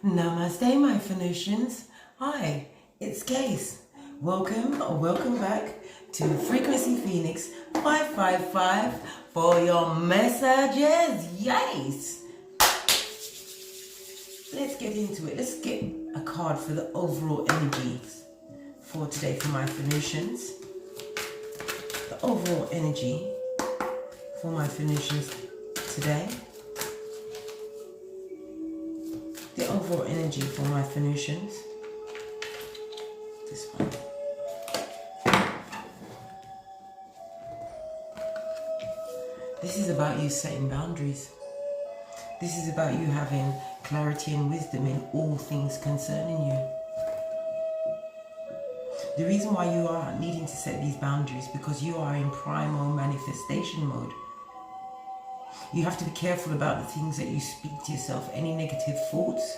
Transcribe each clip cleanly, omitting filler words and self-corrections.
Namaste, my Phoenicians. Hi, it's Case. Welcome or welcome back to Frequency Phoenix 555 for your messages. Yes. Let's get into it. Let's get a card for the overall energies for today for my Phoenicians. The overall energy for my Phoenicians today. The overall energy for my Phoenicians. This one. This is about you setting boundaries. This is about you having clarity and wisdom in all things concerning you. The reason why you are needing to set these boundaries is because you are in primal manifestation mode. You have to be careful about the things that you speak to yourself. Any negative thoughts,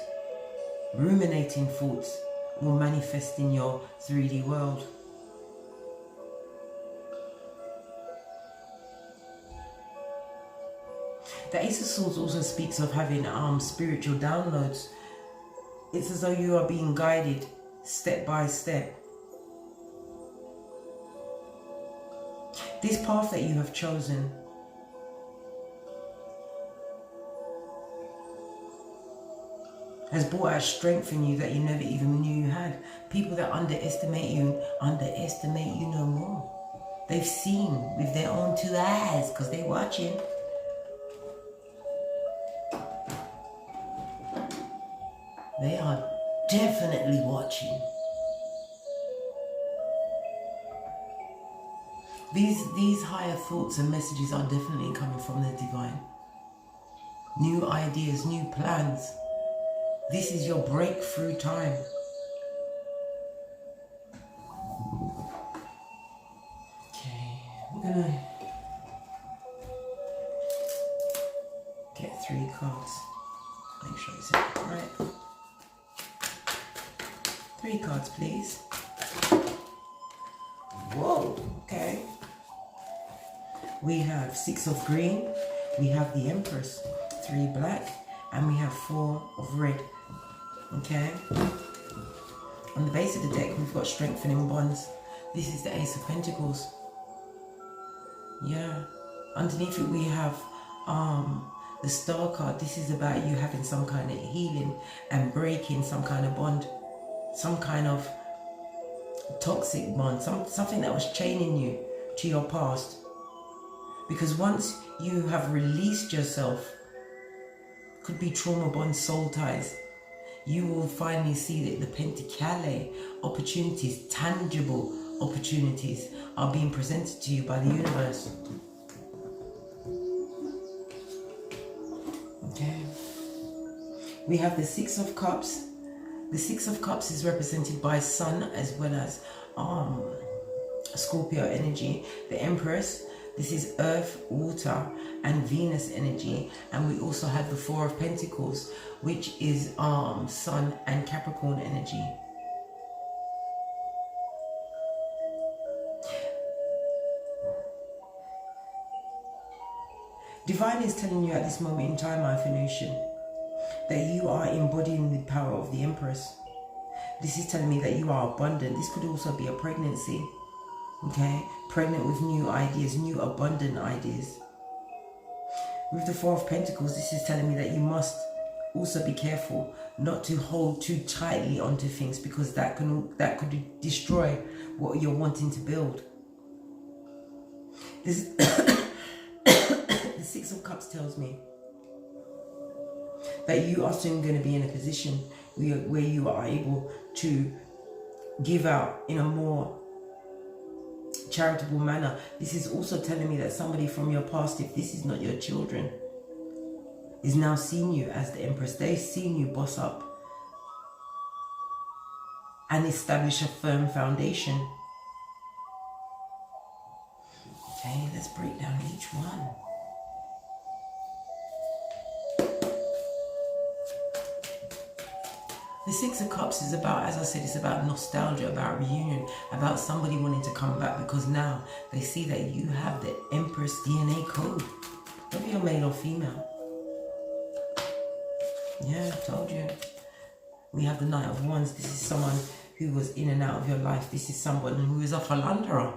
ruminating thoughts will manifest in your 3D world. The Ace of Swords also speaks of having spiritual downloads. It's as though you are being guided step by step. This path that you have chosen has brought out strength in you that you never even knew you had. People that underestimate you no more. They've seen with their own 2 eyes because they're watching. They are definitely watching. These higher thoughts and messages are definitely coming from the divine. New ideas, new plans. This is your breakthrough time. Okay, I'm gonna get 3 cards. Make sure you set it right. 3 cards, please. Whoa, okay. We have 6 of green, we have the Empress, 3 black, and we have 4 of red. Okay. On the base of the deck, we've got strengthening bonds. This is the Ace of Pentacles. Yeah. Underneath it, we have the Star card. This is about you having some kind of healing and breaking some kind of bond, some kind of toxic bond, something that was chaining you to your past. Because once you have released yourself, could be trauma bonds, soul ties, you will finally see that the Pentacale opportunities, tangible opportunities, are being presented to you by the universe. Okay. We have the 6 of Cups. The 6 of Cups is represented by Sun as well as Scorpio energy. The Empress, this is Earth, Water, and Venus energy. And we also have the 4 of Pentacles, which is Sun and Capricorn energy. Divine is telling you at this moment in time, my Phoenician, that you are embodying the power of the Empress. This is telling me that you are abundant. This could also be a pregnancy. Okay, pregnant with new ideas, new abundant ideas. With the 4 of Pentacles, this is telling me that you must also be careful not to hold too tightly onto things, because that could destroy what you're wanting to build. This the 6 of Cups tells me that you are soon going to be in a position where you are able to give out in a more charitable manner. This is also telling me that somebody from your past, if this is not your children, is now seeing you as the Empress. They've seen you boss up and establish a firm foundation. Okay, let's break down each one. The 6 of Cups is about, as I said, it's about nostalgia, about reunion, about somebody wanting to come back, because now they see that you have the Empress DNA code. Whether you're male or female. Yeah, I told you. We have the Knight of Wands. This is someone who was in and out of your life. This is someone who is a philanderer.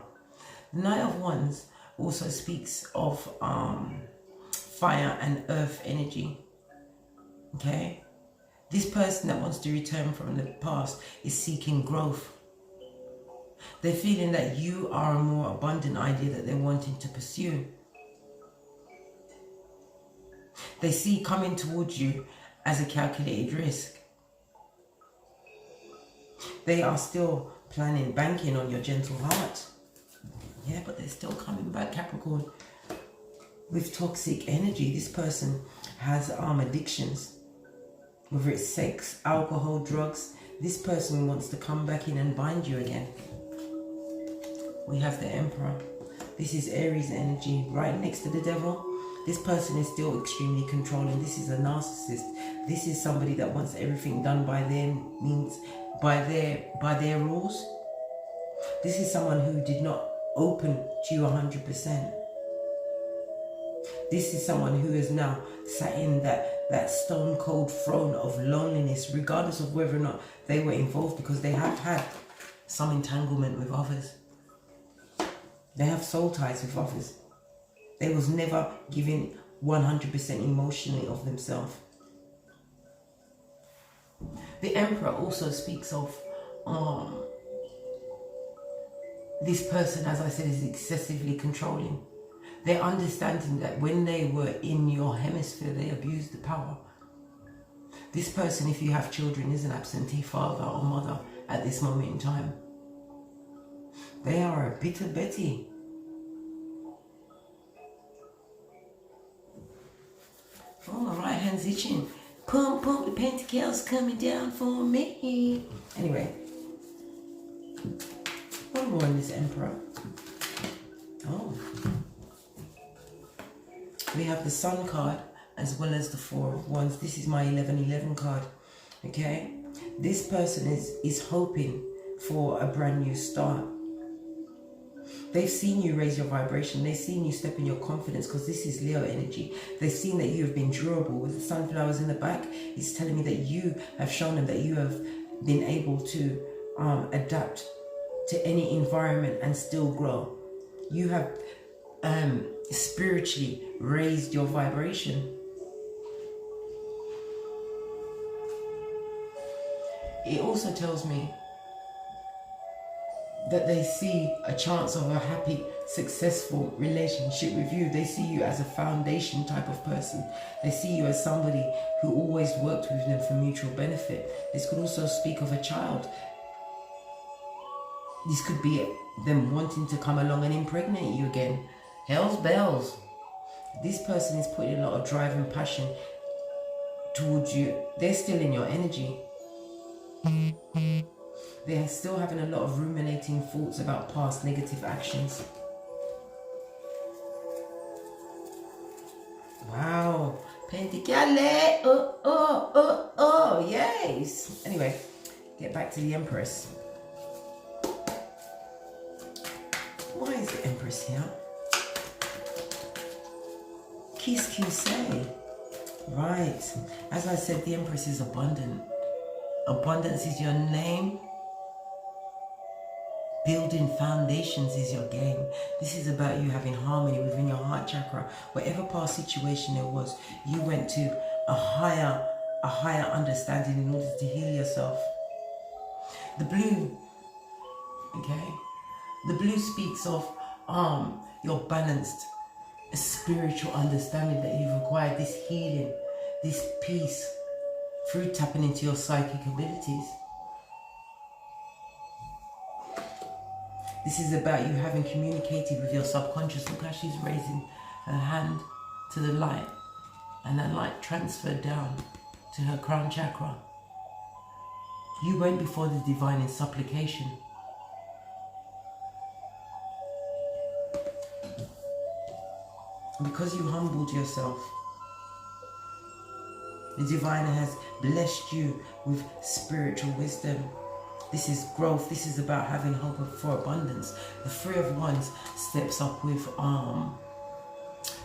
The Knight of Wands also speaks of fire and earth energy. Okay? This person that wants to return from the past is seeking growth. They're feeling that you are a more abundant idea that they're wanting to pursue. They see coming towards you as a calculated risk. They are still planning, banking on your gentle heart. Yeah, but they're still coming back, Capricorn. With toxic energy, this person has addictions. Whether it's sex, alcohol, drugs, this person wants to come back in and bind you again. We have the Emperor. This is Aries energy, right next to the Devil. This person is still extremely controlling. This is a narcissist. This is somebody that wants everything done by their means, by their rules. This is someone who did not open to you 100%. This is someone who is now sat in that stone cold throne of loneliness, regardless of whether or not they were involved, because they have had some entanglement with others. They have soul ties with others. They was never giving 100% emotionally of themselves. The Emperor also speaks of this person, as I said, is excessively controlling. They're understanding that when they were in your hemisphere, they abused the power. This person, if you have children, is an absentee father or mother at this moment in time. They are a bitter Betty. Oh, my right hand's itching. Pump, pump, the pentacles coming down for me. Anyway, one more on this Emperor. Oh. We have the Sun card as well as the Four of Wands. This is my 1111 card. Okay? This person is hoping for a brand new start. They've seen you raise your vibration. They've seen you step in your confidence, because this is Leo energy. They've seen that you have been durable. With the sunflowers in the back, it's telling me that you have shown them that you have been able to adapt to any environment and still grow. You have spiritually raised your vibration. It also tells me that they see a chance of a happy, successful relationship with you. They see you as a foundation type of person. They see you as somebody who always worked with them for mutual benefit. This could also speak of a child. This could be them wanting to come along and impregnate you again. Hell's bells. This person is putting a lot of drive and passion towards you. They're still in your energy. They're still having a lot of ruminating thoughts about past negative actions. Wow. Pentacale. Oh, yes. Anyway, get back to the Empress. Why is the Empress here? Qu'est-ce. Right. As I said, the Empress is abundant. Abundance is your name. Building foundations is your game. This is about you having harmony within your heart chakra. Whatever past situation there was, you went to a higher understanding in order to heal yourself. The blue, okay? The blue speaks of your balanced spiritual understanding that you've acquired, this healing, this peace through tapping into your psychic abilities. This is about you having communicated with your subconscious. Look how she's raising her hand to the light, and that light transferred down to her crown chakra. You went before the divine in supplication. Because you humbled yourself, the divine has blessed you with spiritual wisdom. This is growth. This is about having hope for abundance. The Three of Wands steps up with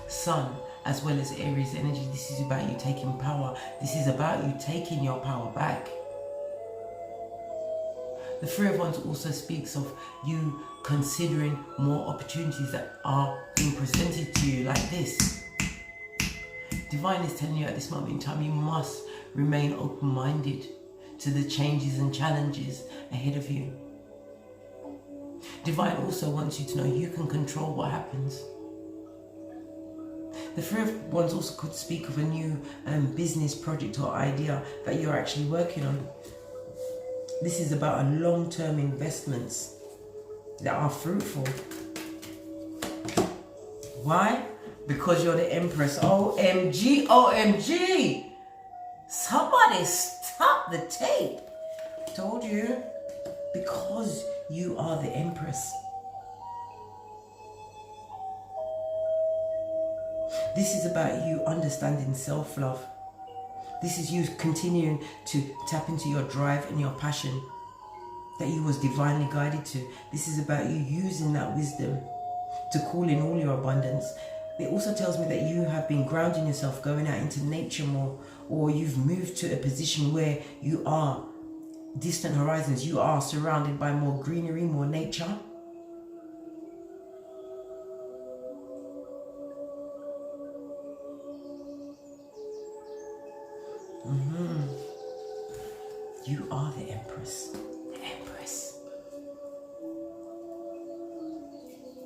Sun as well as Aries energy. This is about you taking power. This is about you taking your power back. The Three of Wands also speaks of you considering more opportunities that are being presented to you like this. Divine is telling you at this moment in time, you must remain open-minded to the changes and challenges ahead of you. Divine also wants you to know you can control what happens. The Three of Wands also could speak of a new business project or idea that you're actually working on. This is about a long-term investments that are fruitful. Why? Because you're the Empress. OMG, OMG! Somebody stop the tape. Told you. Because you are the Empress. This is about you understanding self-love. This is you continuing to tap into your drive and your passion that you was divinely guided to. This is about you using that wisdom to call in all your abundance. It also tells me that you have been grounding yourself, going out into nature more, or you've moved to a position where you are distant horizons. You are surrounded by more greenery, more nature. You are the Empress. The Empress.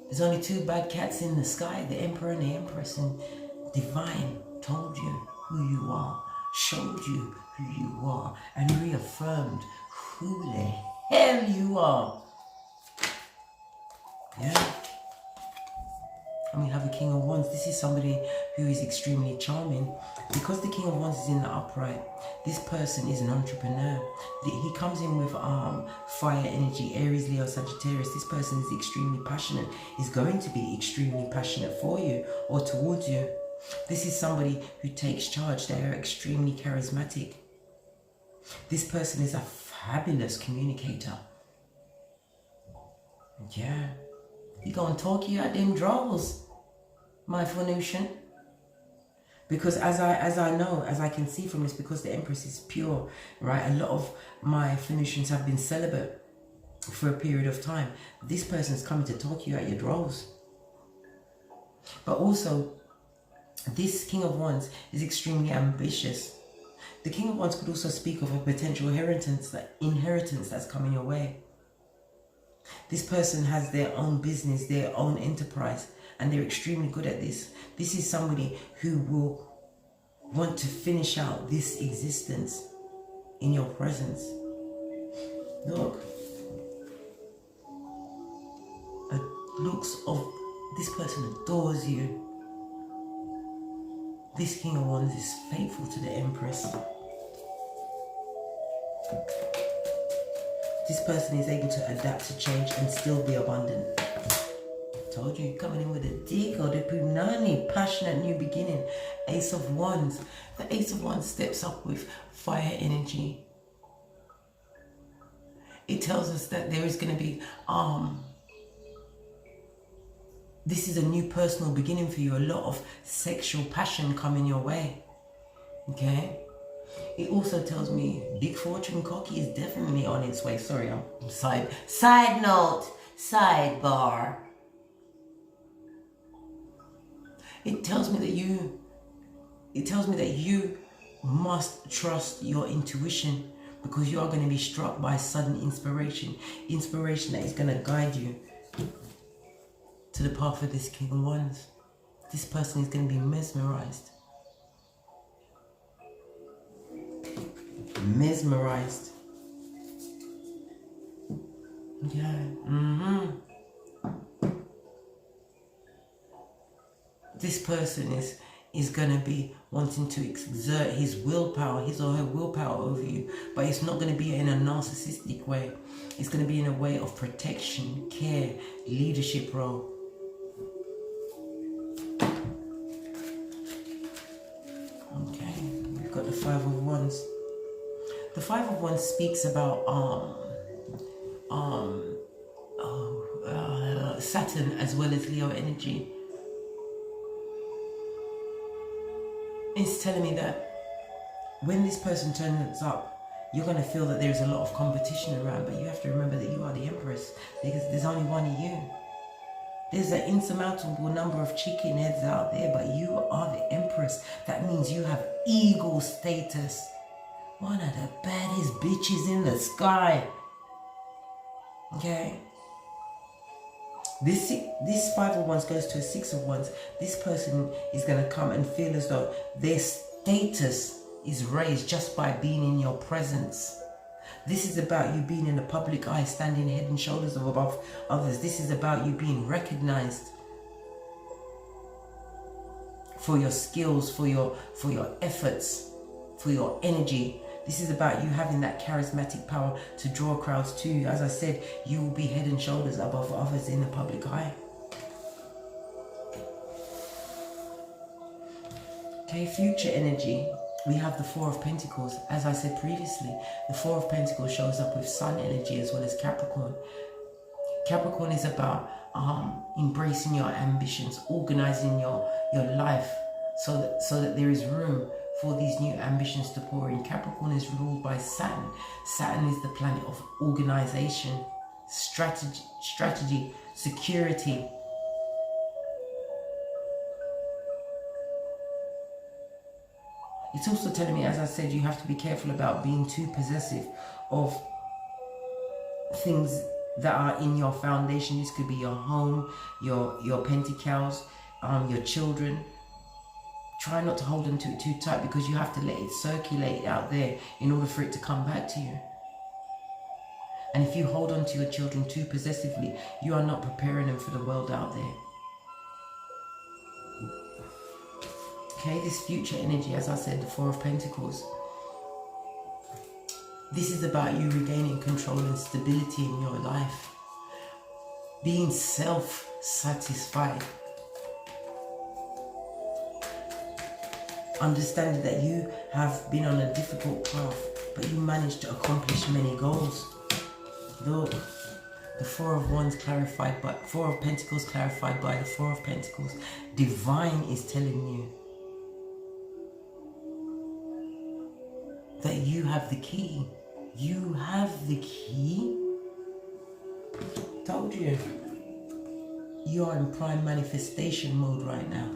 There's only two bad cats in the sky, the Emperor and the Empress. And Divine told you who you are, showed you who you are, and reaffirmed who the hell you are. Yeah. And we have the King of Wands. This is somebody who is extremely charming. Because the King of Wands is in the upright, this person is an entrepreneur. He comes in with fire energy, Aries, Leo, Sagittarius. This person is extremely passionate. Is going to be extremely passionate for you or towards you. This is somebody who takes charge. They are extremely charismatic. This person is a fabulous communicator. Yeah. He gonna talk you out them draws, my Phoenician. Because as I know, as I can see from this, because the Empress is pure, right? A lot of my Phoenicians have been celibate for a period of time. This person's coming to talk you out your draws. But also, this King of Wands is extremely ambitious. The King of Wands could also speak of a potential inheritance that's coming your way. This person has their own business, their own enterprise, and they're extremely good at this. This is somebody who will want to finish out this existence in your presence. Look. It looks of this person adores you. This King of Wands is faithful to the Empress. This person is able to adapt to change and still be abundant. Told you, coming in with a dig or the punani, passionate new beginning. Ace of Wands. The Ace of Wands steps up with fire energy. It tells us that there is going to be, this is a new personal beginning for you. A lot of sexual passion coming your way. Okay? It also tells me Big Fortune Cocky is definitely on its way. Sorry, I'm side note, sidebar. It tells me that you must trust your intuition, because you are going to be struck by sudden inspiration that is going to guide you to the path of this King of Wands. This person is going to be mesmerized. Mesmerized. Yeah. This person is going to be wanting to exert his willpower, his or her willpower over you, but it's not going to be in a narcissistic way. It's going to be in a way of protection, care, leadership role. Okay, we've got the Five of Wands. The Five of Wands speaks about Saturn as well as Leo energy. It's telling me that when this person turns up, you're going to feel that there's a lot of competition around, but you have to remember that you are the Empress, because there's only one of you. There's an insurmountable number of chicken heads out there, but you are the Empress. That means you have eagle status. One of the baddest bitches in the sky. Okay? This 5 of Wands goes to a 6 of Wands. This person is going to come and feel as though their status is raised just by being in your presence. This is about you being in the public eye, standing head and shoulders above others. This is about you being recognized for your skills, for your efforts, for your energy. This is about you having that charismatic power to draw crowds to you. As I said, you will be head and shoulders above others in the public eye. Okay, future energy. We have the 4 of Pentacles. As I said previously, the 4 of Pentacles shows up with Sun energy as well as Capricorn. Capricorn is about embracing your ambitions, organizing your life so that there is room for these new ambitions to pour in. Capricorn is ruled by Saturn. Saturn is the planet of organization, strategy, security. It's also telling me, as I said, you have to be careful about being too possessive of things that are in your foundation. This could be your home, your pentacles, your children. Try not to hold on to it too tight, because you have to let it circulate out there in order for it to come back to you. And if you hold on to your children too possessively, you are not preparing them for the world out there. Okay, this future energy, as I said, the 4 of Pentacles. This is about you regaining control and stability in your life. Being self-satisfied. Understanding that you have been on a difficult path, but you managed to accomplish many goals. Look, the 4 of Wands clarified by 4 of Pentacles clarified by the 4 of Pentacles. Divine is telling you that you have the key. You have the key. Told you. You are in prime manifestation mode right now.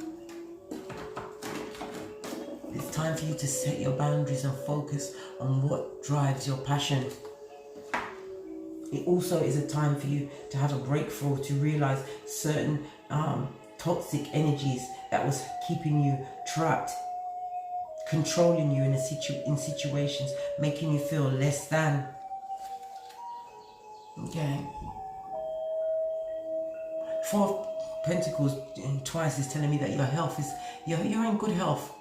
It's time for you to set your boundaries and focus on what drives your passion. It also is a time for you to have a breakthrough, to realize certain toxic energies that was keeping you trapped, controlling you in situations, making you feel less than. Okay. 4 of Pentacles twice is telling me that your health is, you're in good health.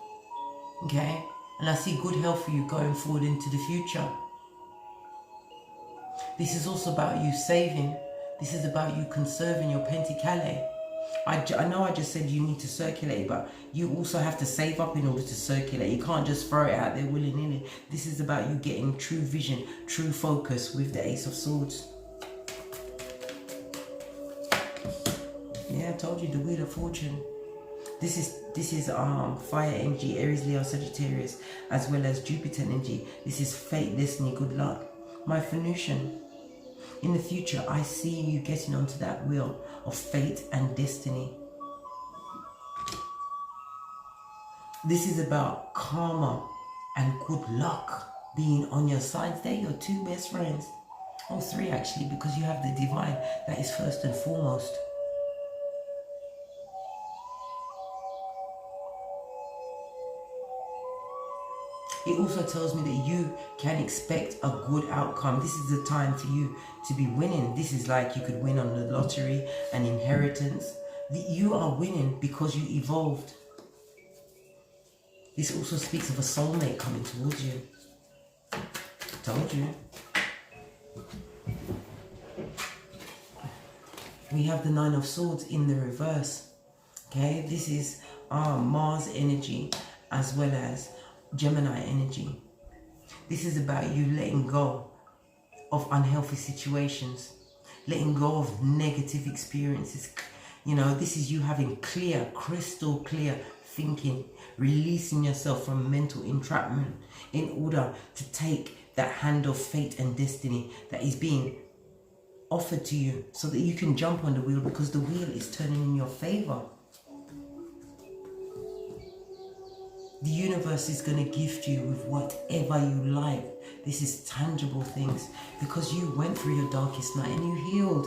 Okay. And I see good health for you going forward into the future. This is also about you saving. This is about you conserving your Pentacale. I know I just said you need to circulate, but you also have to save up in order to circulate. You can't just throw it out there willy-nilly. This is about you getting true vision, true focus with the Ace of Swords. Yeah, I told you, the Wheel of Fortune. This is fire energy, Aries, Leo, Sagittarius, as well as Jupiter energy. This is fate, destiny, good luck. My Venusian. In the future, I see you getting onto that wheel of fate and destiny. This is about karma and good luck being on your sides. They're your 2 best friends. Oh, 3 actually, because you have the divine that is first and foremost. It also tells me that you can expect a good outcome. This is the time for you to be winning. This is like you could win on the lottery, an inheritance. You are winning because you evolved. This also speaks of a soulmate coming towards you. Told you. We have the 9 of Swords in the reverse. Okay, this is Mars energy as well as Gemini energy. This is about you letting go of unhealthy situations, letting go of negative experiences. You know, this is you having clear, crystal clear thinking, releasing yourself from mental entrapment in order to take that hand of fate and destiny that is being offered to you so that you can jump on the wheel, because the wheel is turning in your favor. The universe is going to gift you with whatever you like. This is tangible things, because you went through your darkest night and you healed.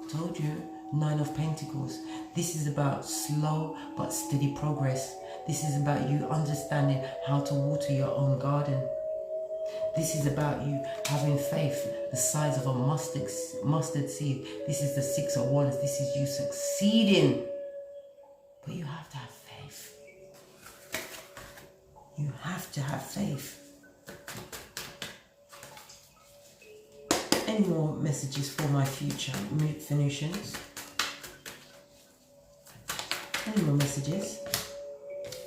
I told you, 9 of Pentacles. This is about slow but steady progress. This is about you understanding how to water your own garden. This is about you having faith the size of a mustard seed. This is the 6 of Wands. This is you succeeding. But you have to have faith. You have to have faith. Any more messages for my future Venusians? Any more messages?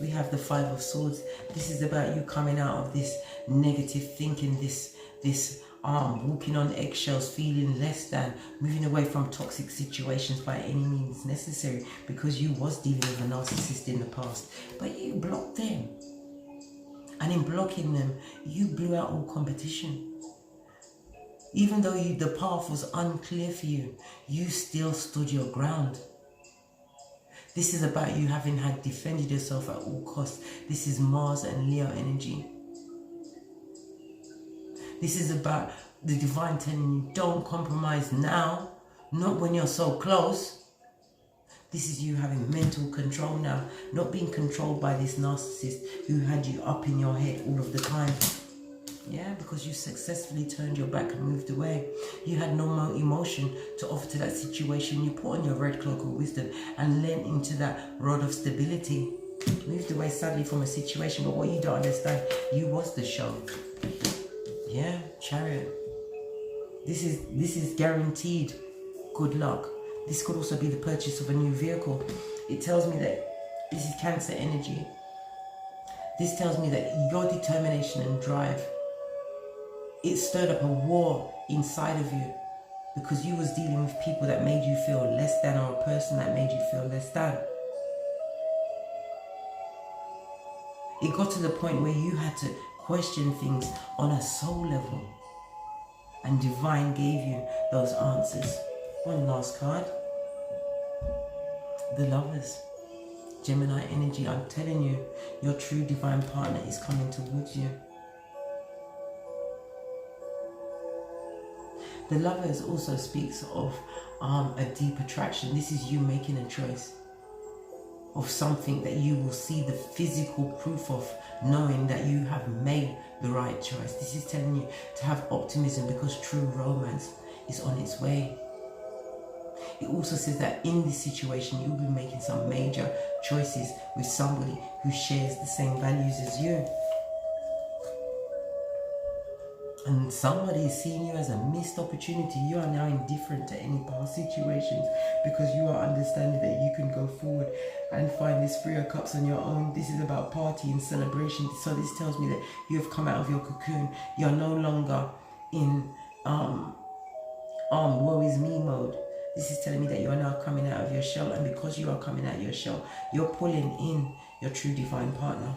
We have the 5 of Swords. This is about you coming out of this negative thinking, this walking on eggshells, feeling less than, moving away from toxic situations by any means necessary, because you was dealing with a narcissist in the past, but you blocked them. And in blocking them, you blew out all competition. Even though the path was unclear for you, you still stood your ground. This is about you having had defended yourself at all costs. This is Mars and Leo energy. This is about the divine telling you, don't compromise now, not when you're so close. This is you having mental control now, not being controlled by this narcissist who had you up in your head all of the time. Yeah, because you successfully turned your back and moved away. You had no more emotion to offer to that situation. You put on your red cloak of wisdom and leaned into that rod of stability. Moved away sadly from a situation, but what you don't understand, you was the show. Yeah, Chariot. This is guaranteed good luck. This could also be the purchase of a new vehicle. It tells me that this is Cancer energy. This tells me that your determination and drive, it stirred up a war inside of you, because you was dealing with people that made you feel less than, or a person that made you feel less than. It got to the point where you had to question things on a soul level, and divine gave you those answers. One last card. The Lovers. Gemini energy. I'm telling you, your true divine partner is coming towards you. The Lovers also speaks of a deep attraction. This is you making a choice of something that you will see the physical proof of, knowing that you have made the right choice. This is telling you to have optimism, because true romance is on its way. It also says that in this situation, you'll be making some major choices with somebody who shares the same values as you. And somebody is seeing you as a missed opportunity. You are now indifferent to any past situations, because you are understanding that you can go forward and find this 3 of Cups on your own. This is about party and celebration. So this tells me that you have come out of your cocoon. You're no longer in woe is me mode. This is telling me that you are now coming out of your shell, and because you are coming out of your shell, you're pulling in your true divine partner.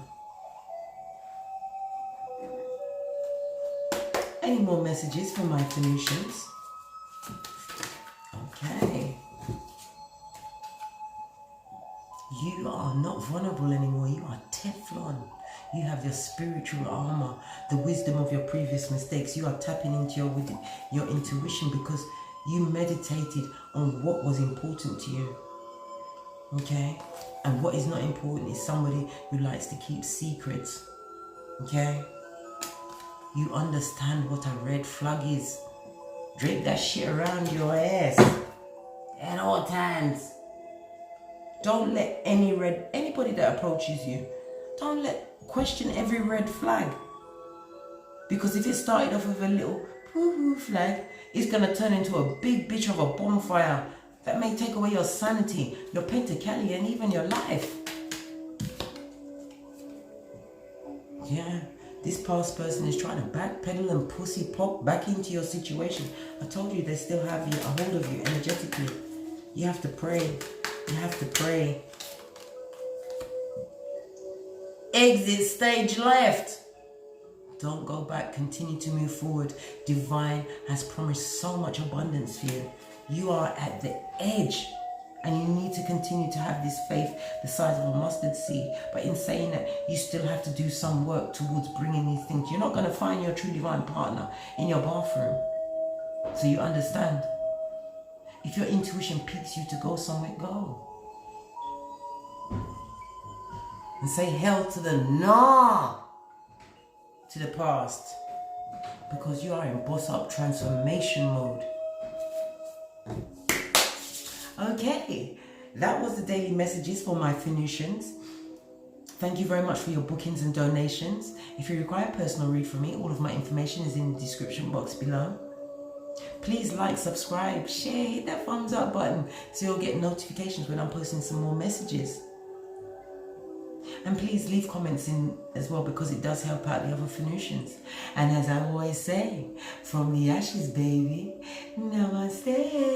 Any more messages for my Venusians? Okay. You are not vulnerable anymore. You are Teflon. You have your spiritual armor, the wisdom of your previous mistakes. You are tapping into your intuition, because you meditated on what was important to you. Okay? And what is not important is somebody who likes to keep secrets. Okay? You understand what a red flag is. Drape that shit around your ass at all times. Don't let anybody that approaches you, don't question every red flag. Because if it started off with a little poo-poo flag, it's going to turn into a big bitch of a bonfire that may take away your sanity, your pentacali, and even your life. Yeah. This past person is trying to backpedal and pussy pop back into your situation. I told you they still have a hold of you energetically. You have to pray. You have to pray. Exit stage left. Don't go back. Continue to move forward. Divine has promised so much abundance for you. You are at the edge. And you need to continue to have this faith the size of a mustard seed. But in saying that, you still have to do some work towards bringing these things. You're not going to find your true divine partner in your bathroom. So you understand. If your intuition picks you to go somewhere, go. And say hell to the no to the past. Because you are in boss up transformation mode. Okay, that was the daily messages for my Phoenicians. Thank you very much for your bookings and donations. If you require a personal read from me, all of my information is in the description box below. Please like, subscribe, share, hit that thumbs up button so you'll get notifications when I'm posting some more messages. And please leave comments in as well, because it does help out the other Phoenicians. And as I always say, from the ashes, baby, namaste.